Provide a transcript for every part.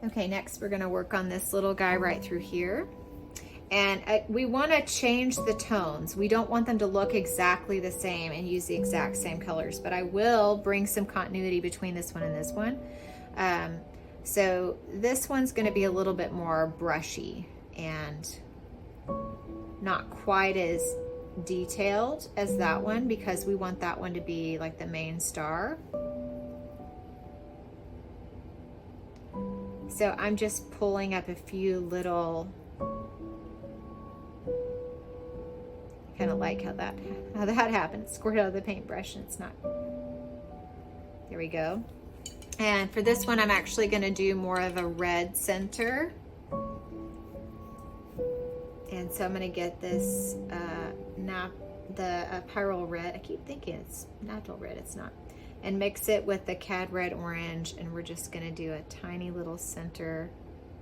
Okay, next we're gonna work on this little guy right through here. And we wanna change the tones. We don't want them to look exactly the same and use the exact same colors, but I will bring some continuity between this one and this one. So this one's gonna be a little bit more brushy and not quite as detailed as that one because we want that one to be like the main star. So I'm just pulling up a few little, kind of like how that happened. Squirt out of the paintbrush and it's not. There we go. And for this one, I'm actually going to do more of a red center. And so I'm going to get this Pyrrole red. I keep thinking it's natural red. It's not. And mix it with the Cad Red Orange, and we're just going to do a tiny little center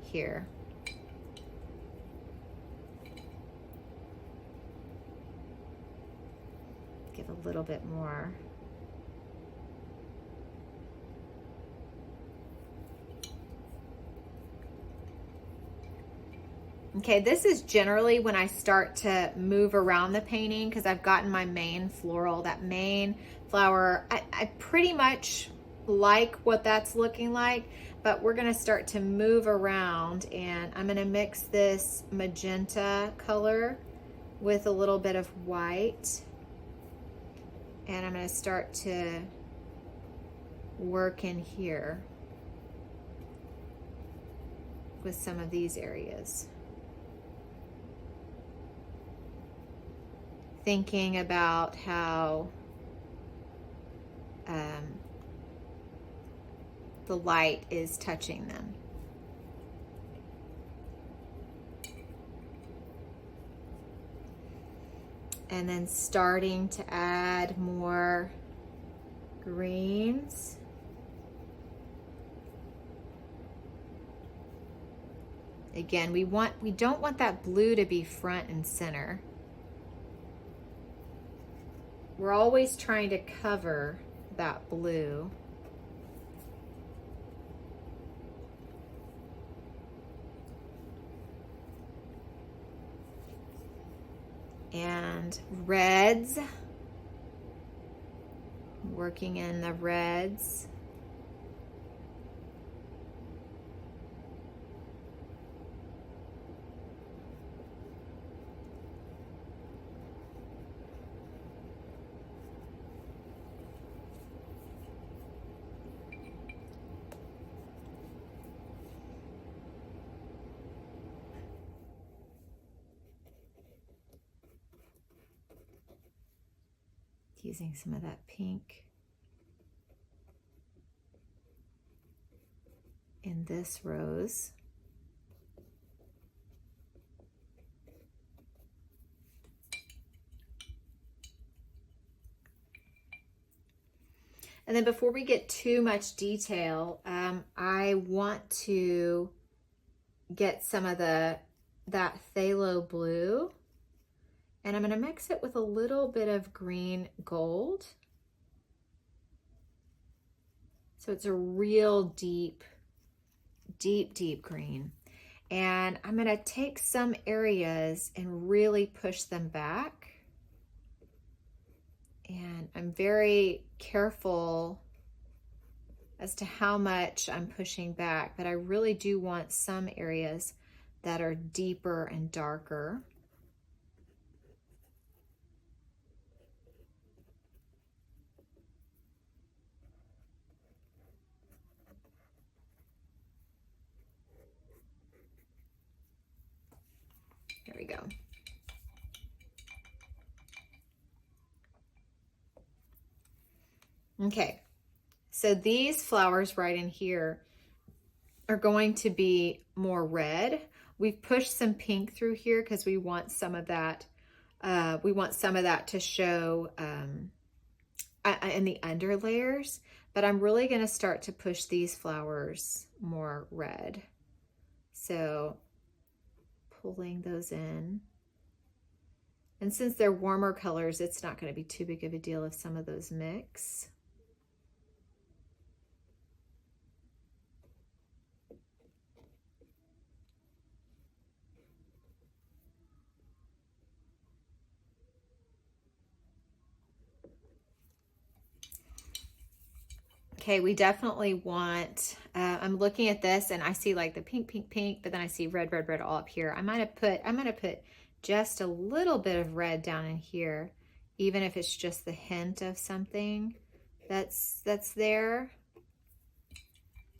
here. Give a little bit more. Okay, this is generally when I start to move around the painting because I've gotten my main floral, that main flower. I pretty much like what that's looking like, but we're gonna start to move around and I'm gonna mix this magenta color with a little bit of white. And I'm gonna start to work in here with some of these areas. Thinking about how the light is touching them. And then starting to add more greens. Again, we don't want that blue to be front and center. We're always trying to cover that blue. And reds, working in the reds. Using some of that pink in this rose. And then before we get too much detail, I want to get some of that phthalo blue. And I'm going to mix it with a little bit of green gold. So it's a real deep, deep, deep green. And I'm going to take some areas and really push them back. And I'm very careful as to how much I'm pushing back, but I really do want some areas that are deeper and darker. There we go. Okay, so these flowers right in here are going to be more red. We've pushed some pink through here because we want some of that. We want some of that to show in the under layers, but I'm really going to start to push these flowers more red. So pulling those in. And since they're warmer colors, it's not going to be too big of a deal if some of those mix. Okay, we definitely want, I'm looking at this and I see like the pink, pink, pink, but then I see red, red, red all up here. I'm gonna put just a little bit of red down in here, even if it's just the hint of something that's there,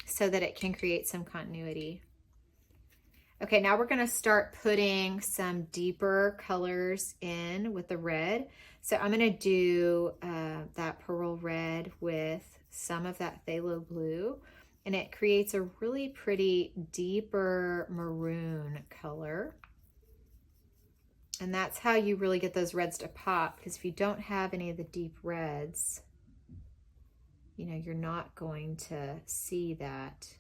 so that it can create some continuity. Okay, now we're gonna start putting some deeper colors in with the red. So I'm gonna do that pearl red with some of that phthalo blue, and it creates a really pretty deeper maroon color. And that's how you really get those reds to pop, because if you don't have any of the deep reds, you know, you're not going to see that.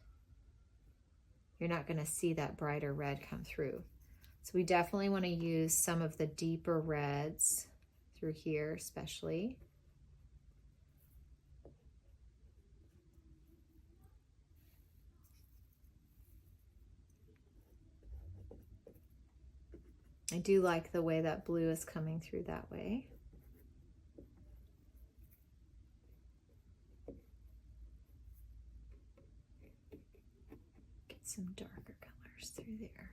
You're not going to see that brighter red come through. So we definitely want to use some of the deeper reds through here, especially. I do like the way that blue is coming through that way. Get some darker colors through there.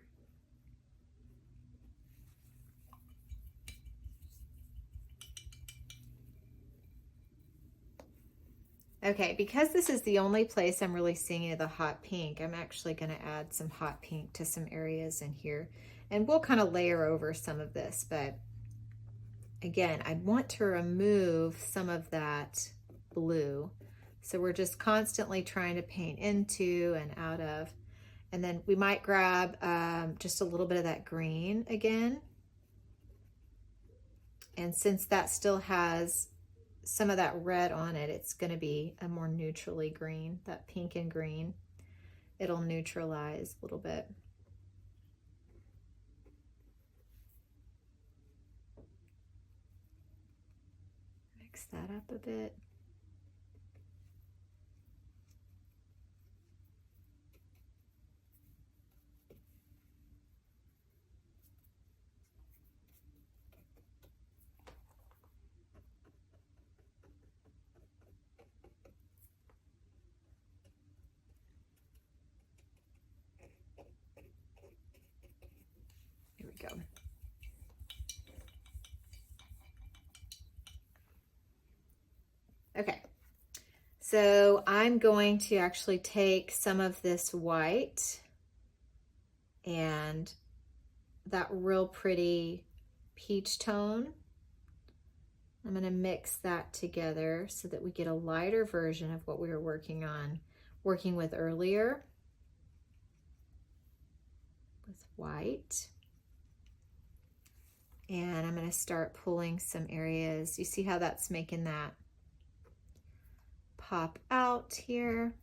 Okay, because this is the only place I'm really seeing any of the hot pink, I'm actually going to add some hot pink to some areas in here. And we'll kind of layer over some of this, but again, I want to remove some of that blue. So we're just constantly trying to paint into and out of. And then we might grab just a little bit of that green again. And since that still has some of that red on it, it's going to be a more neutrally green, that pink and green. It'll neutralize a little bit. Mix that up a bit. Here we go. Okay, so I'm going to actually take some of this white and that real pretty peach tone. I'm going to mix that together so that we get a lighter version of what we were working with earlier with white. And I'm going to start pulling some areas. You see how that's making that pop out here.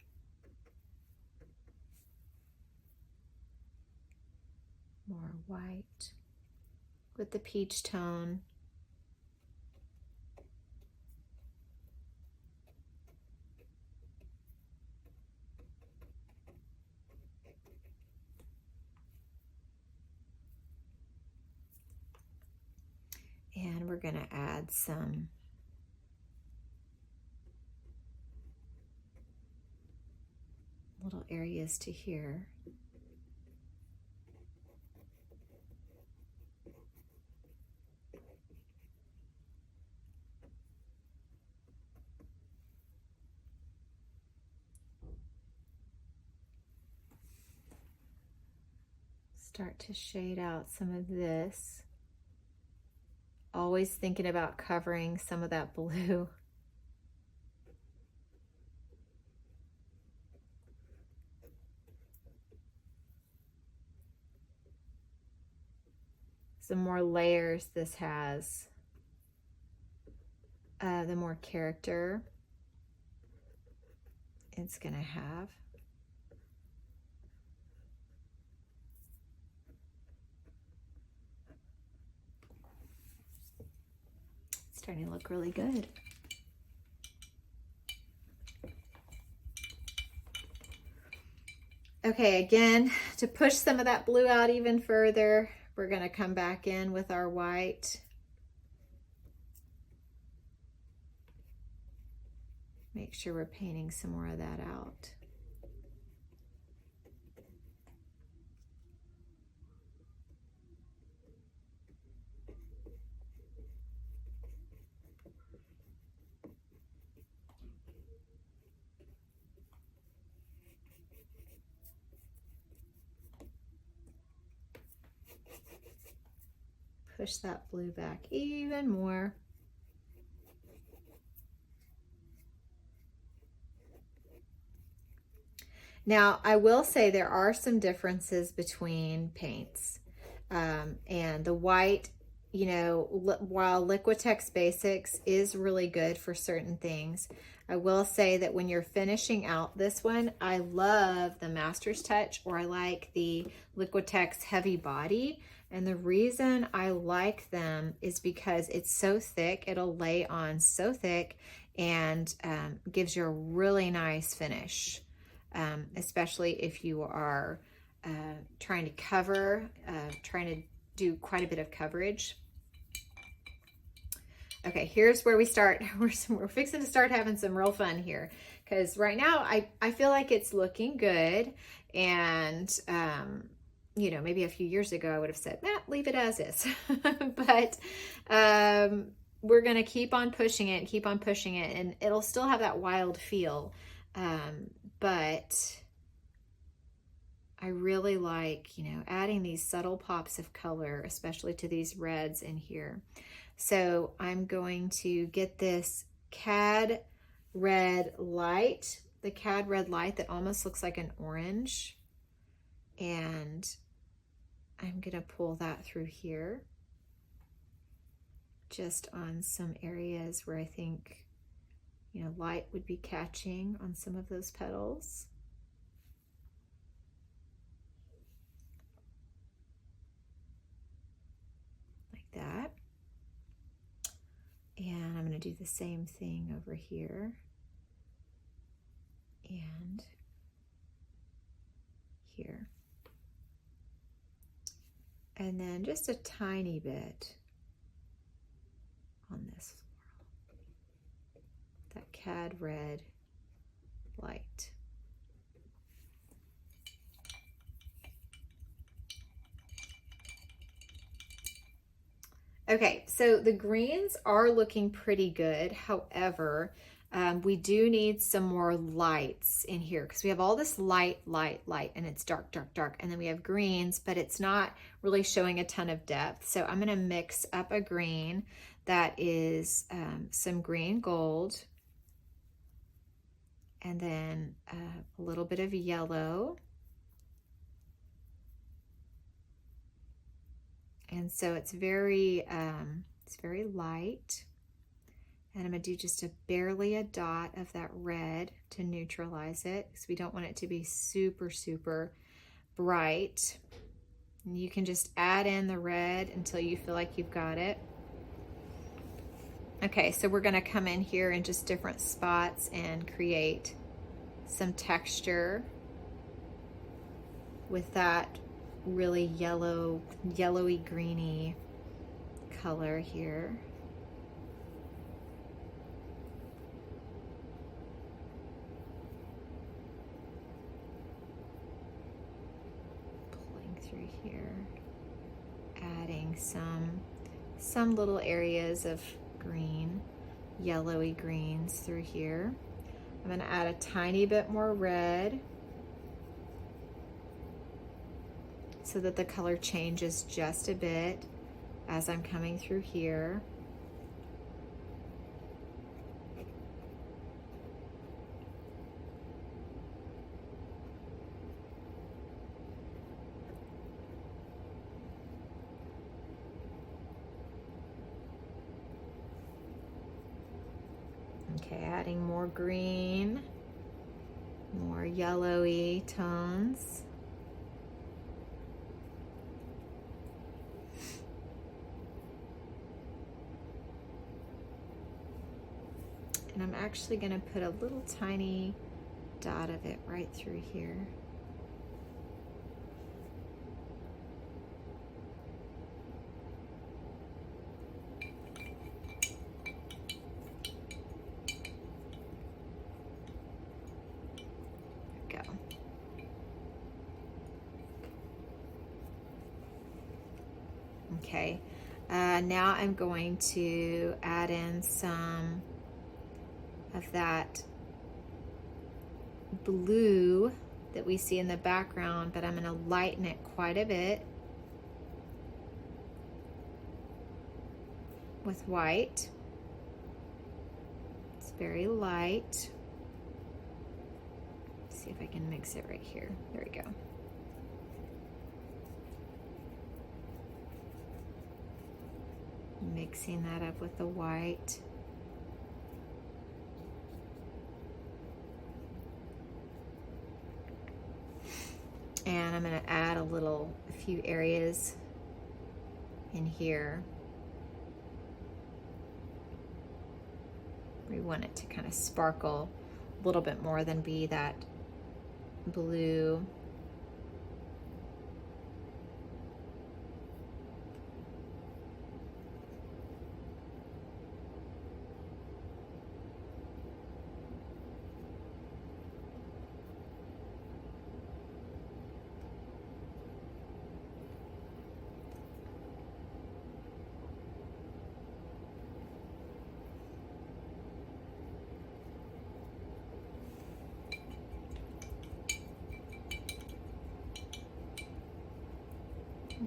More white with the peach tone. And we're going to add some little areas to here. Start to shade out some of this. Always thinking about covering some of that blue. The more layers this has, the more character it's gonna have. It's starting to look really good. Okay, again, to push some of that blue out even further, we're going to come back in with our white. Make sure we're painting some more of that out. Push that blue back even more. Now, I will say there are some differences between paints. And the white, you know, while Liquitex Basics is really good for certain things, I will say that when you're finishing out this one, I love the Master's Touch, or I like the Liquitex Heavy Body. And the reason I like them is because it's so thick, it'll lay on so thick, and gives you a really nice finish. Especially if you are trying to cover, trying to do quite a bit of coverage. Okay, here's where we start. We're fixing to start having some real fun here, because right now I feel like it's looking good, and you know, maybe a few years ago I would have said, nah, leave it as is. But we're gonna keep on pushing it, and it'll still have that wild feel. But I really like, you know, adding these subtle pops of color, especially to these reds in here. So I'm going to get this Cad Red Light, the Cad Red Light that almost looks like an orange. And I'm gonna pull that through here, just on some areas where I think, you know, light would be catching on some of those petals. Like that. And I'm going to do the same thing over here. And here. And then just a tiny bit on this floral. That Cad Red Light. Okay, so the greens are looking pretty good. However, we do need some more lights in here, because we have all this light, and it's dark, dark, dark. And then we have greens, but it's not really showing a ton of depth. So I'm gonna mix up a green that is some green gold, and then a little bit of yellow. And so it's very light. And I'm gonna do just barely a dot of that red to neutralize it, because we don't want it to be super, super bright. And you can just add in the red until you feel like you've got it. Okay, so we're gonna come in here in just different spots and create some texture with that really yellowy greeny color here. Pulling through here, adding some little areas of green, yellowy greens through here. I'm going to add a tiny bit more red so that the color changes just a bit as I'm coming through here. Okay, adding more green, more yellowy tones. And I'm actually going to put a little tiny dot of it right through here. Okay, now I'm going to add in some of that blue that we see in the background, but I'm going to lighten it quite a bit with white. It's very light. Let's see if I can mix it right here. There we go. Mixing that up with the white. And I'm going to add a few areas in here. We want it to kind of sparkle a little bit more than be that blue.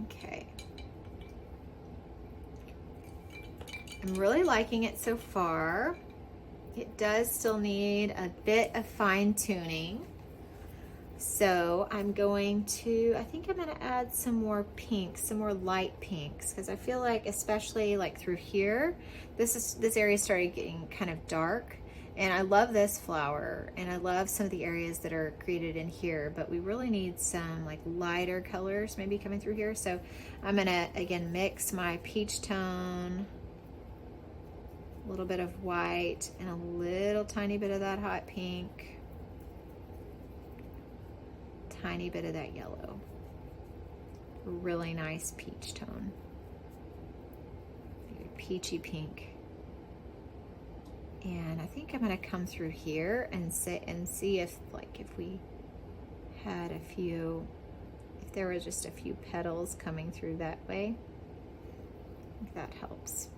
Okay. I'm really liking it so far. It does still need a bit of fine tuning. So I'm going to, I think I'm going to add some more pinks, some more light pinks, because I feel like, especially like through here, this area started getting kind of dark. And I love this flower, and I love some of the areas that are created in here, but we really need some like lighter colors maybe coming through here. So I'm gonna, again, mix my peach tone, a little bit of white, and a little tiny bit of that hot pink, tiny bit of that yellow. Really nice peach tone. Peachy pink. And I think I'm going to come through here and see if, like, if we had a few, if there was just a few petals coming through that way. I think that helps.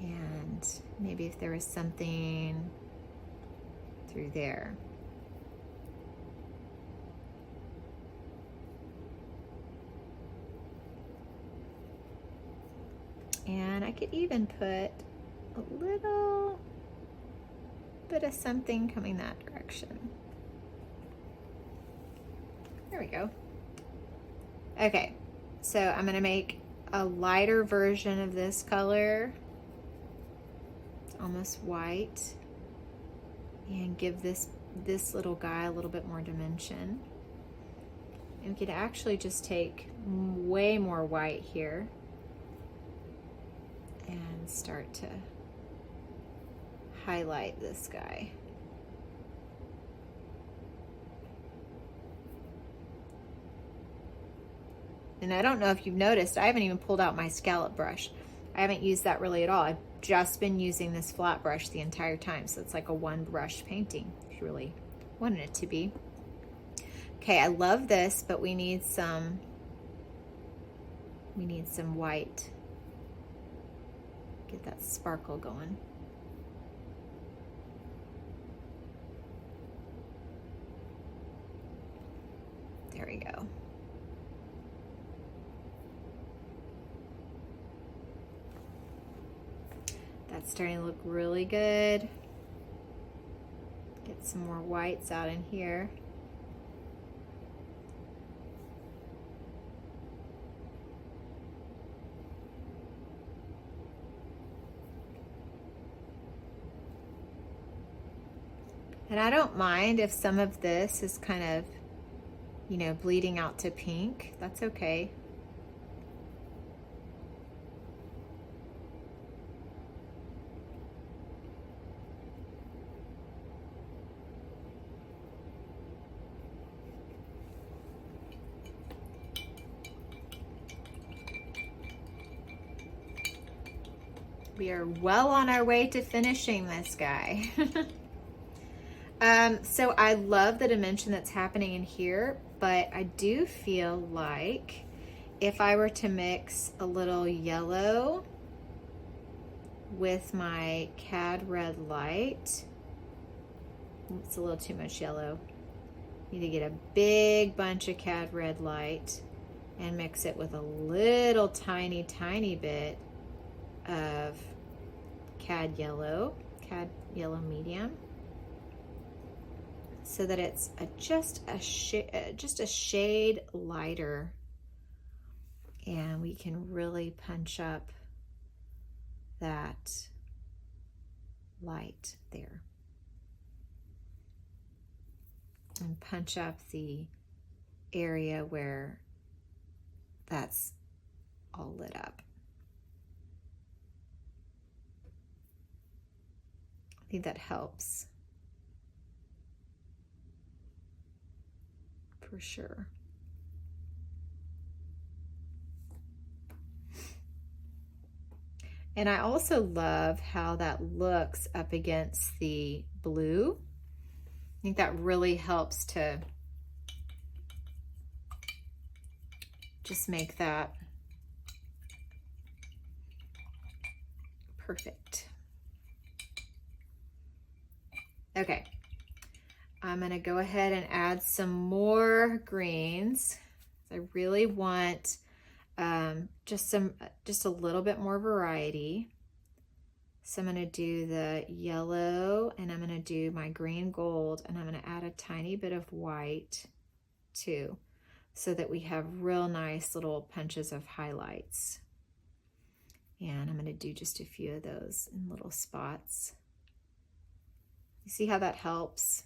And maybe if there was something through there. And I could even put a little bit of something coming that direction. There we go. Okay, so I'm gonna make a lighter version of this color. It's almost white. And give this little guy a little bit more dimension. And we could actually just take way more white here and start to highlight this guy. And I don't know if you've noticed, I haven't even pulled out my scallop brush. I haven't used that really at all. I've just been using this flat brush the entire time. So it's like a one brush painting, if you really wanted it to be. Okay, I love this, but we need some white. Get that sparkle going. There we go. That's starting to look really good. Get some more whites out in here. And I don't mind if some of this is kind of, you know, bleeding out to pink. That's okay. We are well on our way to finishing this guy. So I love the dimension that's happening in here, but I do feel like if I were to mix a little yellow with my Cad Red Light, it's a little too much yellow. Need to get a big bunch of Cad Red Light and mix it with a little tiny bit of Cad Yellow Medium, so that it's just a shade lighter, and we can really punch up that light there and punch up the area where that's all lit up. I think that helps for sure. And I also love how that looks up against the blue. I think that really helps to just make that perfect. Okay, I'm gonna go ahead and add some more greens. I really want just a little bit more variety. So I'm gonna do the yellow, and I'm gonna do my green gold, and I'm gonna add a tiny bit of white too, so that we have real nice little punches of highlights. And I'm gonna do just a few of those in little spots. You see how that helps?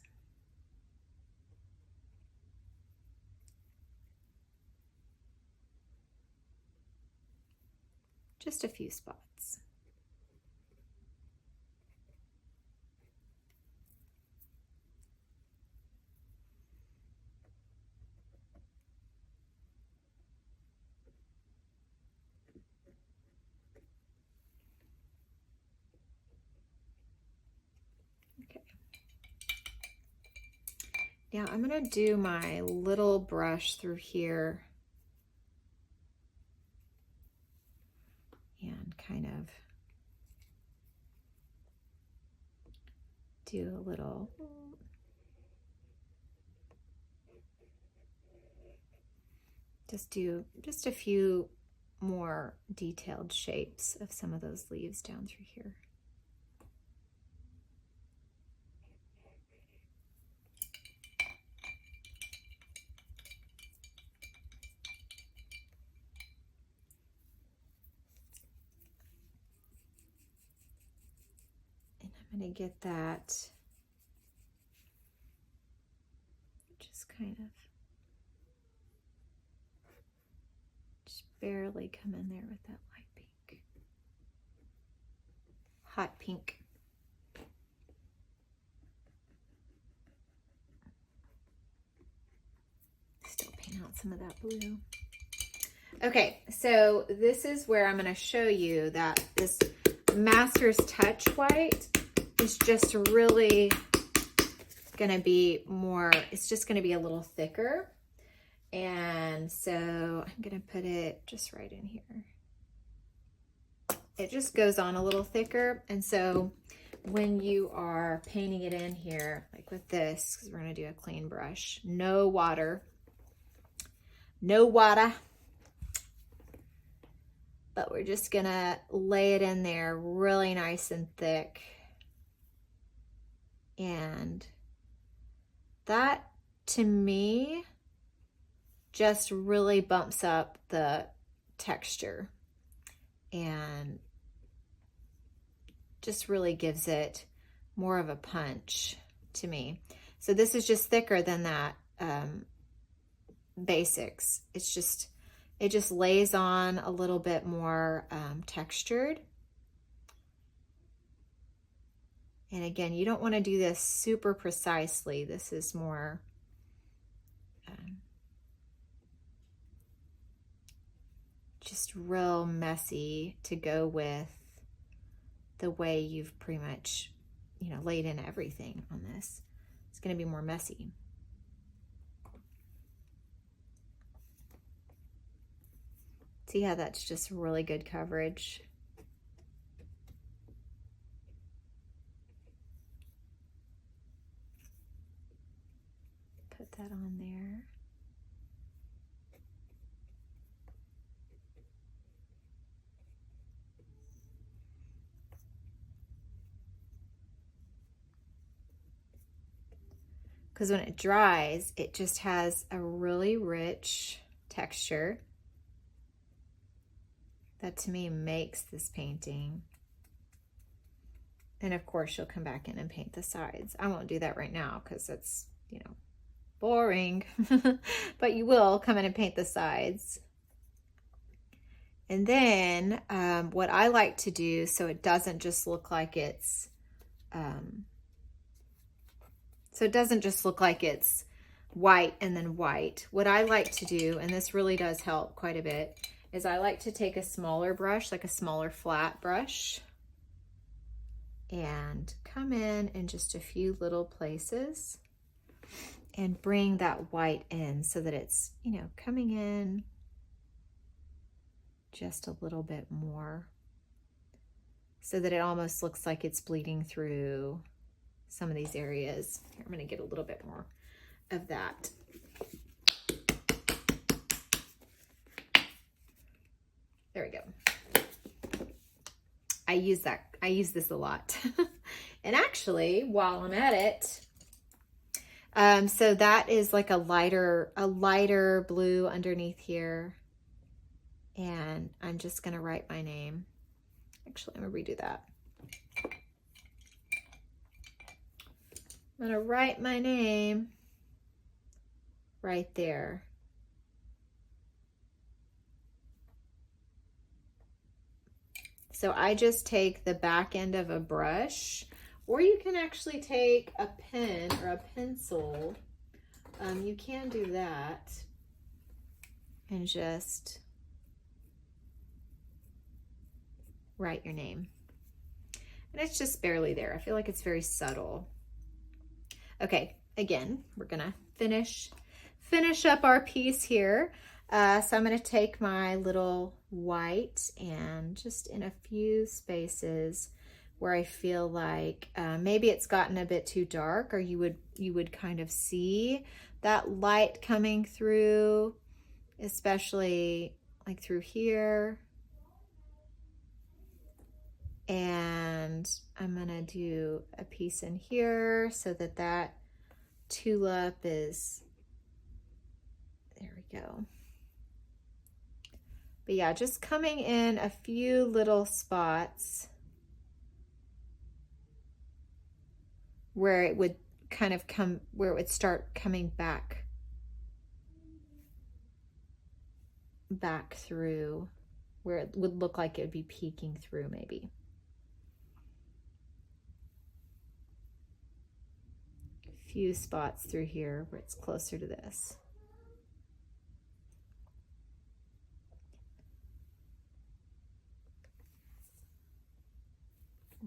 Just a few spots. Now I'm gonna do my little brush through here and kind of do a little, just a few more detailed shapes of some of those leaves down through here. I'm going to get that just kind of just barely come in there with that light pink. Hot pink. Still paint out some of that blue. Okay, so this is where I'm going to show you that this Master's Touch white is just really going to be more, it's just going to be a little thicker. And so I'm going to put it just right in here. It just goes on a little thicker. And so when you are painting it in here, like with this, because we're going to do a clean brush, no water, but we're just going to lay it in there really nice and thick. And that, to me, just really bumps up the texture and just really gives it more of a punch to me. So this is just thicker than that Basics. It just lays on a little bit more textured. And again, you don't want to do this super precisely. This is more just real messy to go with the way you've pretty much, laid in everything on this. It's going to be more messy. See how that's just really good coverage? Put that on there. Because when it dries, it just has a really rich texture that to me makes this painting. And of course you'll come back in and paint the sides. I won't do that right now because it's, you know, boring, but you will come in and paint the sides. And then what I like to do, so it doesn't just look like it's, white and then white. What I like to do, and this really does help quite a bit, is I like to take a smaller brush, like a smaller flat brush, and come in just a few little places and bring that white in so that it's, you know, coming in just a little bit more so that it almost looks like it's bleeding through some of these areas. Here, I'm going to get a little bit more of that. There we go. I use this a lot. And actually, while I'm at it, so that is like a lighter blue underneath here. And I'm just going to write my name. Actually, I'm going to redo that. I'm going to write my name right there. So I just take the back end of a brush, or you can actually take a pen or a pencil. You can do that and just write your name. And it's just barely there. I feel like it's very subtle. Okay, again, we're gonna finish up our piece here. So I'm gonna take my little white and just in a few spaces where I feel like maybe it's gotten a bit too dark, or you would kind of see that light coming through, especially like through here. And I'm gonna do a piece in here so that that tulip is, there we go. But yeah, just coming in a few little spots where it would kind of come, where it would start coming back through, where it would look like it would be peeking through maybe. Few spots through here where it's closer to this.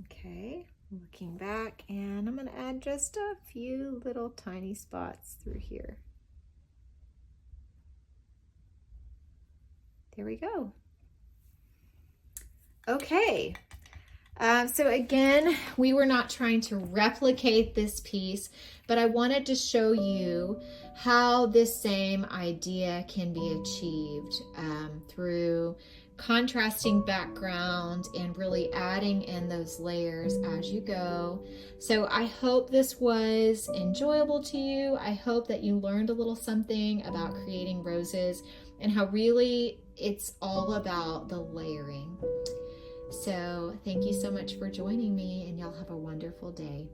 Okay, looking back, and I'm going to add just a few little tiny spots through here. There we go. Okay. So again, we were not trying to replicate this piece, but I wanted to show you how this same idea can be achieved through contrasting background and really adding in those layers as you go. So I hope this was enjoyable to you. I hope that you learned a little something about creating roses and how really it's all about the layering. So thank you so much for joining me, and y'all have a wonderful day.